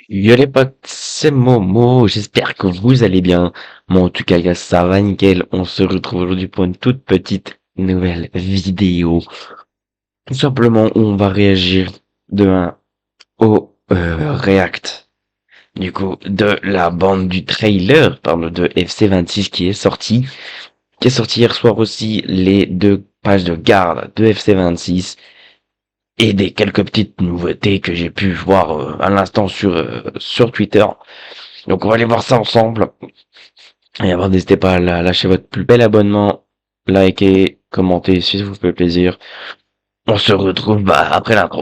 Yo les potes, c'est Momo, j'espère que vous allez bien. Moi en tout cas, gars, ça va nickel. On se retrouve aujourd'hui pour une toute petite nouvelle vidéo. Tout simplement, on va réagir demain au React. Du coup, de la bande du trailer, pardon, de FC26 qui est sorti hier soir aussi, les deux pages de garde de FC26 et des quelques petites nouveautés que j'ai pu voir à l'instant sur Twitter. Donc on va aller voir ça ensemble. Et avant, n'hésitez pas à lâcher votre plus bel abonnement, liker, commenter si ça vous fait plaisir. On se retrouve après l'intro.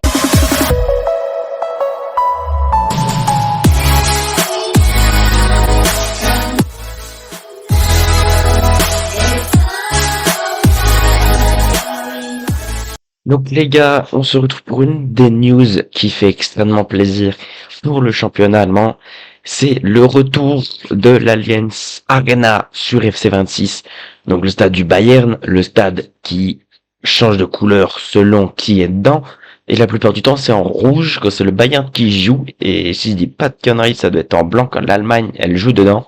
Donc les gars, on se retrouve pour une des news qui fait extrêmement plaisir pour le championnat allemand. C'est le retour de l'Allianz Arena sur FC26. Donc le stade du Bayern, le stade qui change de couleur selon qui est dedans. Et la plupart du temps c'est en rouge quand c'est le Bayern qui joue. Et si je dis pas de conneries, ça doit être en blanc quand l'Allemagne elle joue dedans.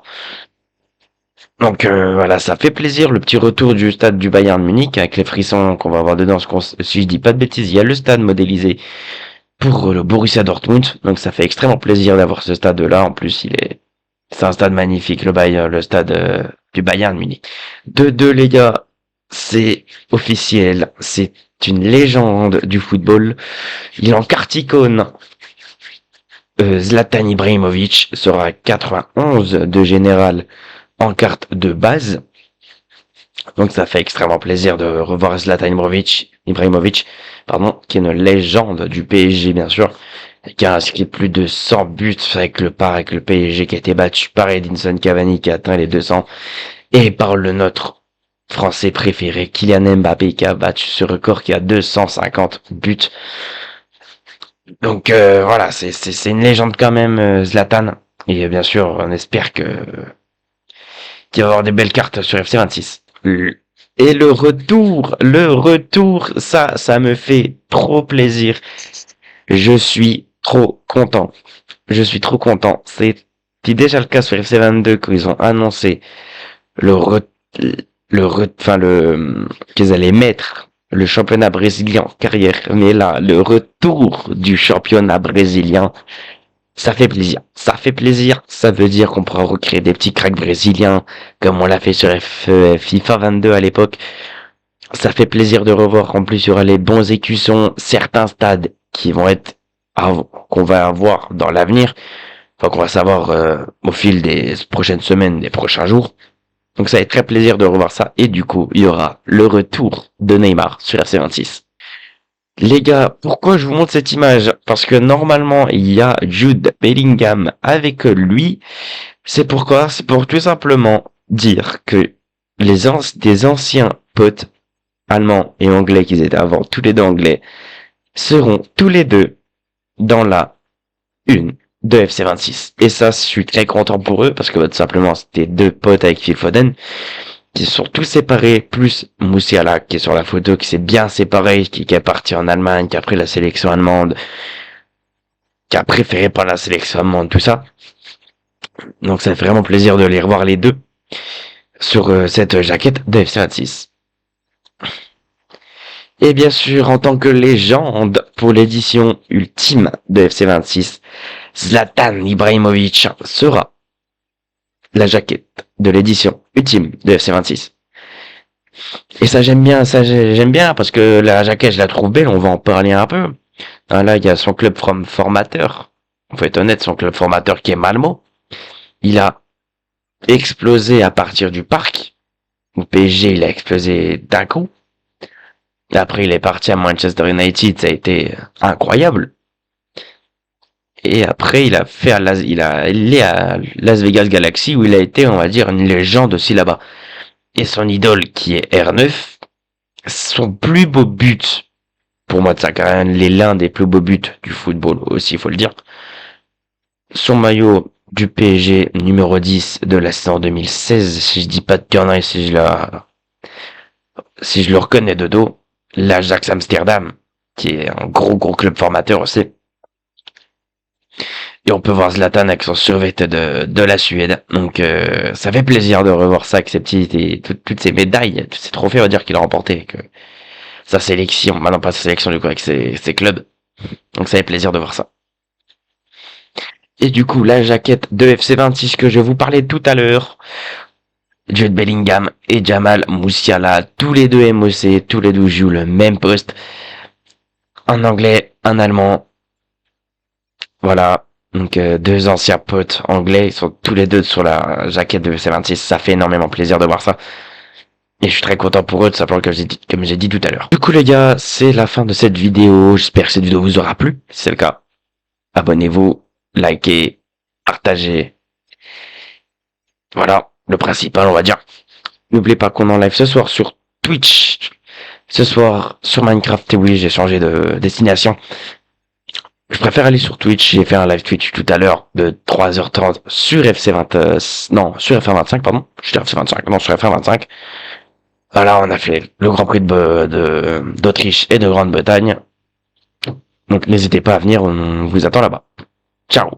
Donc voilà, ça fait plaisir le petit retour du stade du Bayern Munich avec les frissons qu'on va avoir dedans. Si je dis pas de bêtises, il y a le stade modélisé pour le Borussia Dortmund. Donc ça fait extrêmement plaisir d'avoir ce stade-là. En plus, c'est un stade magnifique, le stade du Bayern Munich. De deux les gars, c'est officiel, c'est une légende du football. Il est en carte icône. Zlatan Ibrahimovic sera 91 de général en carte de base. Donc ça fait extrêmement plaisir de revoir Zlatan Ibrahimovic, pardon, qui est une légende du PSG bien sûr, qui a inscrit plus de 100 buts avec le PSG qui a été battu par Edinson Cavani qui a atteint les 200 et par le nôtre français préféré Kylian Mbappé qui a battu ce record qui a 250 buts. Donc voilà, c'est une légende quand même Zlatan, et bien sûr on espère qu'il va y avoir des belles cartes sur FC26. Et le retour, ça me fait trop plaisir. Je suis trop content. Je suis trop content. C'était déjà le cas sur FC22 quand ils ont annoncé le re, qu'ils allaient mettre le championnat brésilien en carrière. Mais là, le retour du championnat brésilien, ça fait plaisir. Ça fait plaisir. Ça veut dire qu'on pourra recréer des petits cracks brésiliens comme on l'a fait sur FIFA 22 à l'époque. Ça fait plaisir de revoir qu'en plus il y aura les bons écussons, certains stades qui vont être qu'on va avoir dans l'avenir, enfin qu'on va savoir au fil des prochaines semaines, des prochains jours. Donc ça va être très plaisir de revoir ça. Et du coup, il y aura le retour de Neymar sur FC26. Les gars, pourquoi je vous montre cette image? Parce que normalement, il y a Jude Bellingham avec lui. C'est pourquoi? C'est pour tout simplement dire que des anciens potes allemands et anglais qu'ils étaient avant, tous les deux anglais, seront tous les deux dans la une de FC26. Et ça, je suis très content pour eux, parce que tout simplement, c'était deux potes avec Phil Foden, qui sont tous séparés, plus Moussiala, qui est sur la photo, qui s'est bien séparé, qui est parti en Allemagne, qui a pris la sélection allemande, qui a préféré par la sélection allemande, tout ça. Donc ça fait vraiment plaisir de les revoir les deux sur cette jaquette de FC26. Et bien sûr, en tant que légende pour l'édition ultime de FC26, Zlatan Ibrahimovic sera la jaquette de l'édition ultime de FC26. Et ça j'aime bien parce que la jaquette je la trouve belle, on va en parler un peu. Là, il y a son club formateur, on faut être honnête, son club formateur qui est Malmo. Il a explosé à partir du parc. Au PSG, il a explosé d'un coup. Et après, il est parti à Manchester United, ça a été incroyable. Et après, il est à Las Vegas Galaxy où il a été, on va dire, une légende aussi là-bas. Et son idole, qui est R9, son plus beau but, pour moi, c'est quand même l'un des plus beaux buts du football aussi, il faut le dire. Son maillot du PSG numéro 10 de la saison 2016, si je dis pas de conneries, si je le reconnais de dos, l'Ajax Amsterdam, qui est un gros club formateur aussi. Et on peut voir Zlatan avec son survêt de la Suède. Donc ça fait plaisir de revoir ça avec ses petites et toutes ces médailles, tous ces trophées, on va dire qu'il a remporté avec sa sélection. Maintenant pas sa sélection du coup avec ses clubs. Donc ça fait plaisir de voir ça. Et du coup la jaquette de FC26 que je vous parlais tout à l'heure. Jude Bellingham et Jamal Musiala, tous les deux MOC, tous les deux jouent le même poste. Un anglais, un allemand. Voilà. Donc deux anciens potes anglais, ils sont tous les deux sur la jaquette de FC26. Ça fait énormément plaisir de voir ça. Et je suis très content pour eux, tout simplement comme j'ai dit tout à l'heure. Du coup les gars, c'est la fin de cette vidéo. J'espère que cette vidéo vous aura plu. Si c'est le cas, abonnez-vous, likez, partagez. Voilà, le principal on va dire. N'oubliez pas qu'on est en live ce soir sur Twitch. Ce soir sur Minecraft, et oui, j'ai changé de destination. Je préfère aller sur Twitch. J'ai fait un live Twitch tout à l'heure de 3h30 sur FC20, non, sur FR25, pardon. Je dis FC25, non, sur FR25. Voilà, on a fait le Grand Prix d'Autriche et de Grande-Bretagne. Donc n'hésitez pas à venir, on vous attend là-bas. Ciao.